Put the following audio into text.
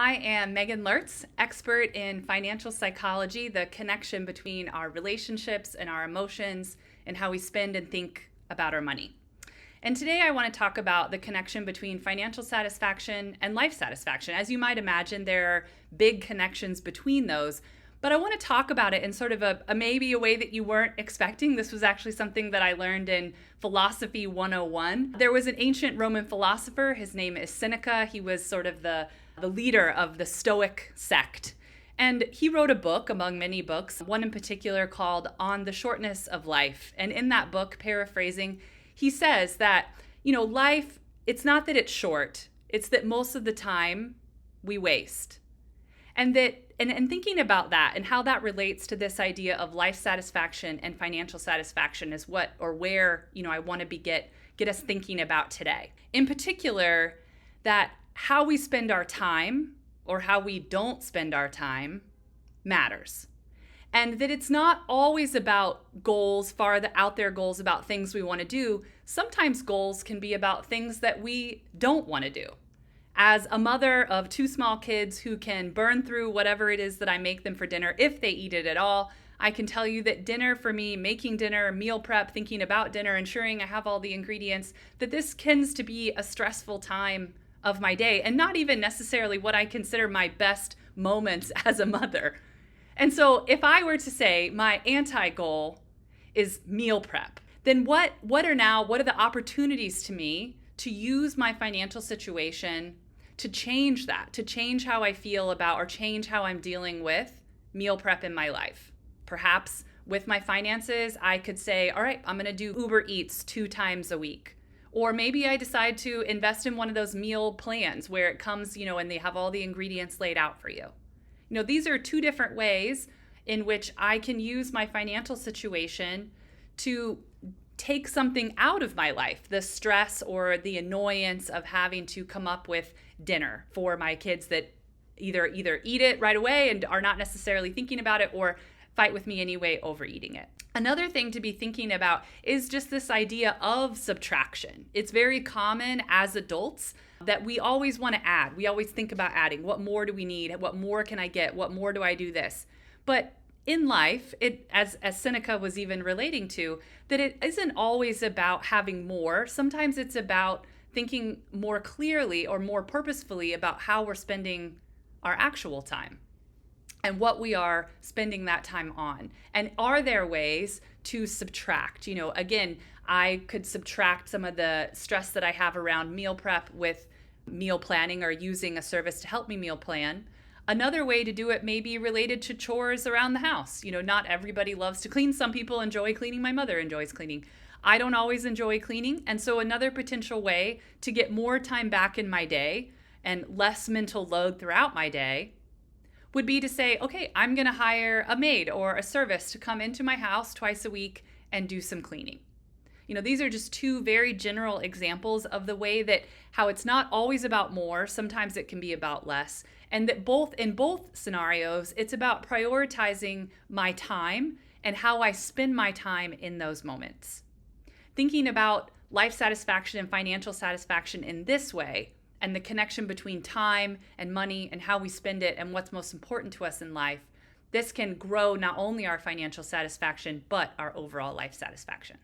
I am Megan Lertz, expert in financial psychology, the connection between our relationships and our emotions and how we spend and think about our money. And today I want to talk about the connection between financial satisfaction and life satisfaction. As you might imagine, there are big connections between those, but I want to talk about it in sort of maybe a way that you weren't expecting. This was actually something that I learned in Philosophy 101. There was an ancient Roman philosopher, his name is Seneca. He was sort of the leader of the Stoic sect. And he wrote a book, among many books, one in particular called On the Shortness of Life. And in that book, paraphrasing, he says that, life, it's not that it's short, it's that most of the time we waste. And thinking about that and how that relates to this idea of life satisfaction and financial satisfaction is where I want to get us thinking about today. In particular, that how we spend our time or how we don't spend our time matters. And that it's not always about goals, out there goals about things we want to do. Sometimes goals can be about things that we don't want to do. As a mother of two small kids who can burn through whatever it is that I make them for dinner, if they eat it at all, I can tell you that dinner for me, making dinner, meal prep, thinking about dinner, ensuring I have all the ingredients, that this tends to be a stressful time of my day and not even necessarily what I consider my best moments as a mother. And so if I were to say my anti-goal is meal prep, then what are the opportunities to me to use my financial situation to change that, to change how I feel about or change how I'm dealing with meal prep in my life? Perhaps with my finances, I could say, all right, I'm going to do Uber Eats 2 times a week. Or maybe I decide to invest in one of those meal plans where it comes, and they have all the ingredients laid out for you. These are 2 different ways in which I can use my financial situation to take something out of my life, the stress or the annoyance of having to come up with dinner for my kids that either eat it right away and are not necessarily thinking about it, or fight with me anyway over eating it. Another thing to be thinking about is just this idea of subtraction. It's very common as adults that we always want to add. We always think about adding. What more do we need? What more can I get? What more do I do this? But in life, as Seneca was even relating to, that it isn't always about having more. Sometimes it's about thinking more clearly or more purposefully about how we're spending our actual time and what we are spending that time on. And are there ways to subtract? Again, I could subtract some of the stress that I have around meal prep with meal planning or using a service to help me meal plan. Another way to do it may be related to chores around the house. Not everybody loves to clean. Some people enjoy cleaning. My mother enjoys cleaning. I don't always enjoy cleaning. And so another potential way to get more time back in my day and less mental load throughout my day would be to say, okay, I'm going to hire a maid or a service to come into my house twice a week and do some cleaning. These are just 2 very general examples of the way that how it's not always about more, sometimes it can be about less, and that in both scenarios, it's about prioritizing my time and how I spend my time in those moments. Thinking about life satisfaction and financial satisfaction in this way, and the connection between time and money and how we spend it and what's most important to us in life, this can grow not only our financial satisfaction, but our overall life satisfaction.